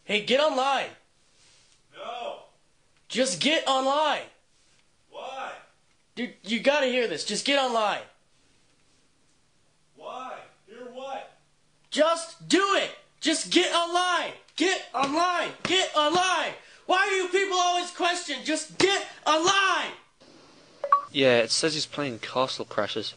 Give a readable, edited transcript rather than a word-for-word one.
Hey, get online. No. Just get online. Why? Dude, you gotta hear this. Just get online. Why? Hear what? Just do it. Just get online. Get online. Get online. Why do you people always question? Just get online. Yeah, it says he's playing Castle Crashers.